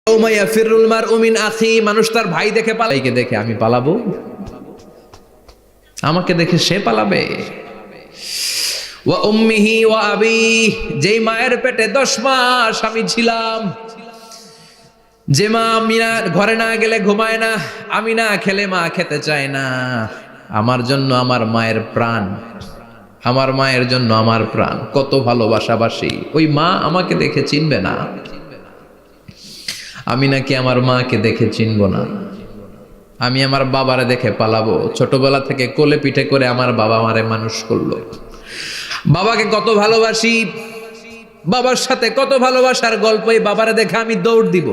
ইয়াউমা ইয়াফিরুল মারউ মিন আখি, মানুষ তার ভাই দেখে পালায়, ভাইকে দেখে আমি পালাবো? আমাকে দেখে সে পালাবে? ওয়া উম্মিহি ওয়া আবি, যেই মায়ের পেটে 10 মাস আমি ছিলাম, যে মা আমি না ঘরে না গেলে ঘুমায় না, আমি না খেলে মা খেতে চায় না, আমার জন্য আমার মায়ের প্রাণ, আমার মায়ের জন্য আমার প্রাণ, কত ভালোবাসাবাসী। ওই মা আমাকে দেখে চিনবে না, আমি নাকি আমার মাকে দেখে চিনব না। আমি আমার বাবারে দেখে পালাবো। ছোটবেলা থেকে কোলে পিঠে করে আমার বাবা আমারে মানুষ করলো, বাবাকে কত ভালোবাসি, বাবার সাথে কত ভালোবাসার গল্প, এই বাবারে দেখে আমি দৌড় দিব,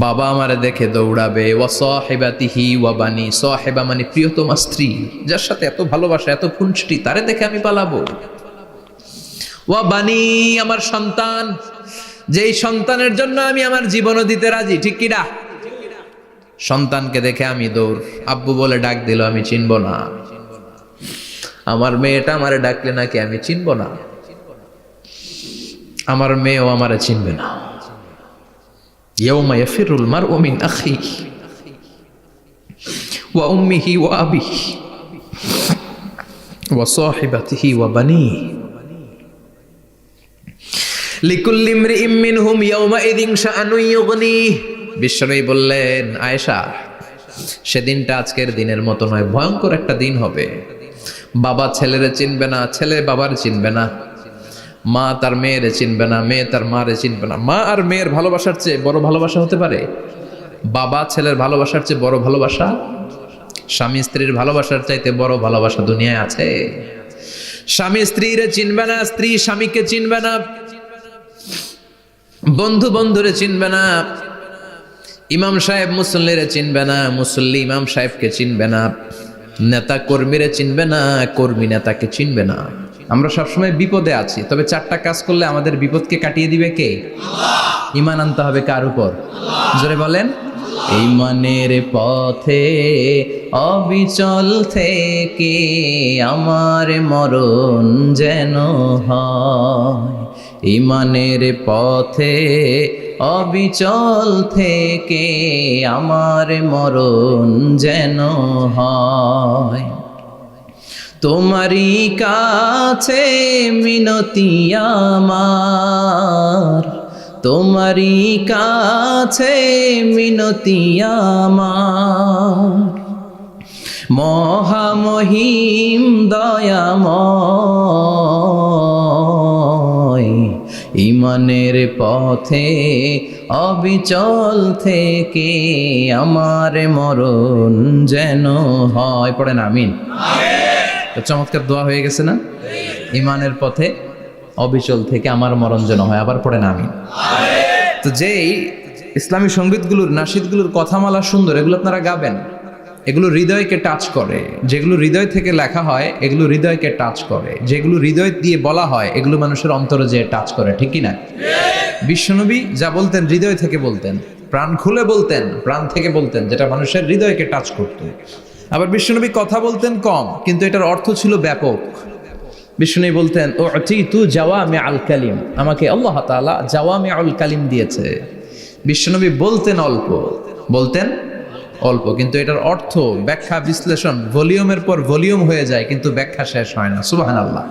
বাবা আমারে দেখে দৌড়াবে। ওয়া সাহিবাতিহি ওয়া বানি, সাহিবা মানে প্রিয়তমা স্ত্রী, যার সাথে এত ভালোবাসা এত খুনসুটি, তারে দেখে আমি পালাবো। ওয়া বানি, আমার সন্তান, যেই সন্তানের জন্য আমি আমার জীবনও দিতে রাজি, ঠিক কিনা? সন্তানকে দেখে আমি দৌড়, আব্বু বলে ডাক দিল আমি চিনব না, আমার মেয়েটা আমারে ডাকলে নাকি আমি চিনব না, আমার মেয়েও আমারে চিনবে না। ইয়াউমা ইয়াফিরুল মারউ মিন আখিহি ওয়া উম্মিহি ওয়া আবিহি ওয়া সাহিবাতিহি ওয়া বানিহি লিকুল্লি ইমরিইম মিনহুম ইয়াউমাইযিন শাআনুন ইউগনিহি। বিশ্বনবী বললেন, আয়েশা, সেদিনটা আজকের দিনের মতো নয়, ভয়ঙ্কর একটা দিন হবে। বাবা ছেলেরে চিনবে না, ছেলে বাবার চিনবে না, মা তার মেয়েরে চিনবে না, মেয়ে তার মারে চিনবে না। মা আর মেয়ের ভালোবাসার চেয়ে বড় ভালোবাসা হতে পারে? বাবা ছেলের ভালোবাসার চেয়ে বড় ভালোবাসা? স্বামী স্ত্রীর ভালোবাসার চাইতে বড় ভালোবাসা দুনিয়ায় আছে? স্বামী স্ত্রীরে চিনবে না, স্ত্রী স্বামীকে চিনবে না, বন্ধু বন্ধুরে চিনবে না, ইমাম সাহেব মুসল্লিরে চিনবে না, মুসল্লি ইমাম সাহেবকে চিনবে না, নেতা কর্মীরে চিনবে না, কর্মী নেতাকে চিনবে না। আমরা সবসময় বিপদে আছি, তবে 4টা কাজ করলে আমাদের বিপদকে কাটিয়ে দিবে কে? আল্লাহ। ঈমান আনতে হবে কার উপর? জোরে বলেন। ঈমানের পথে অবিচল থেকে আমার মরণ যেন হয়, ঈমানের পথে অবিচল থেকে আমার মরণ যেন হয়। তোমারই কাছে মিনতি আমার, তোমারই কাছে মিনতি আমার, মহামহিম দয়াময়, ঈমানের পথে অবিচল থেকে আমার মরণ যেন হয়। পড়েন আমিন। চমৎকার দোয়া হয়ে গেছে না? ঈমানের পথে অবিচল থেকে আমার মরণ যেন হয়। আবার পড়েন আমিন। তো যেই ইসলামী সঙ্গীতগুলোর নাশিদগুলোর কথামালা সুন্দর, এগুলো আপনারা গাবেন, এগুলো হৃদয়কে টাচ করে। যেগুলো হৃদয় থেকে লেখা হয় এগুলো হৃদয়কে টাচ করে, যেগুলো হৃদয় দিয়ে বলা হয় এগুলো মানুষের অন্তরে যে টাচ করে, ঠিক কি না? বিশ্বনবী যা বলতেন হৃদয় থেকে বলতেন, প্রাণ খুলে বলতেন, প্রাণ থেকে বলতেন, যেটা মানুষের হৃদয়কে টাচ করত। আবার বিশ্বনবী কথা বলতেন কম, কিন্তু এটার অর্থ ছিল ব্যাপক। বিশ্বনবী বলতেন, উতিতু জাওয়ামিআল কালিম, আমাকে আল্লাহ তাআলা জাওয়ামিউল কালিম দিয়েছে। বিশ্বনবী বলতেন অল্প, বলতেন অল্প, কিন্তু এটার অর্থ ব্যাখ্যা বিশ্লেষণ ভলিউমের পর ভলিউম হয়ে যায়, কিন্তু ব্যাখ্যা শেষ হয় না। সুবহানাল্লাহ।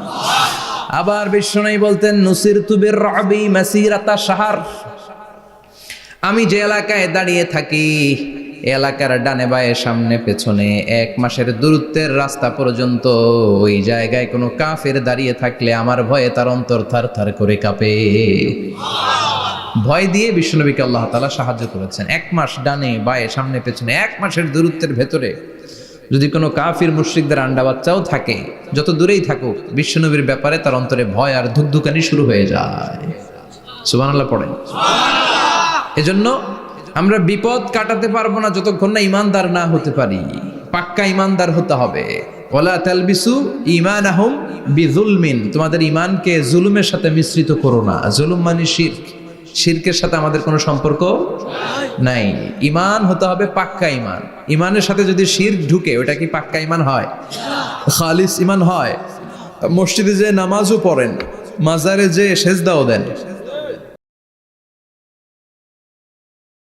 আবার বিশ্বনবী বলতেন, নুসিরতু বিররবি মাসিরাতা শাহর, আমি যে এলাকায় দাঁড়িয়ে থাকি এলাকার ডানে বায়ে সামনে পেছনে 1 মাসের দূরত্বের রাস্তা পর্যন্ত ওই জায়গায় কোনো কাফের দাঁড়িয়ে থাকলে আমার ভয়ে তার অন্তর থার থার করে কাঁপে। ভয় দিয়ে বিশ্বনবীকে আল্লাহ তাআলা সাহায্য করেছেন। 1 মাস ডানে বায়ে সামনে পেছনে 1 মাসের দূরত্বের ভেতরে যদি কোনো কাফির মুশরিকদের আন্ডা বাচ্চাও থাকে, যত দূরেই থাকুক, বিশ্বনবীর ব্যাপারে তার অন্তরে ভয় আর ধুকধুকানি শুরু হয়ে যায়। সুবহানাল্লাহ পড়েন। এজন্য আমরা বিপদ কাটাতে পারবো না যতক্ষণ না ইমানদার না হতে পারি। পাক্কা ইমানদার হতে হবে। ওয়ালা তালবিসু ঈমানাহুম বিযুলমিন, তোমাদের ঈমানকে জুলুমের সাথে মিশ্রিত করো না। জুলুম মানে শিরক, শিরকের সাথে আমাদের কোনো সম্পর্ক নাই। ঈমান হতে হবে পাক্কা ঈমান। ঈমানের সাথে যদি শিরক ঢুকে ওটা কি পাক্কা ঈমান হয়? খালিস ঈমান হয়? মসজিদে যে নামাজও পড়েন, মাজারে যে সেজদাও দেন,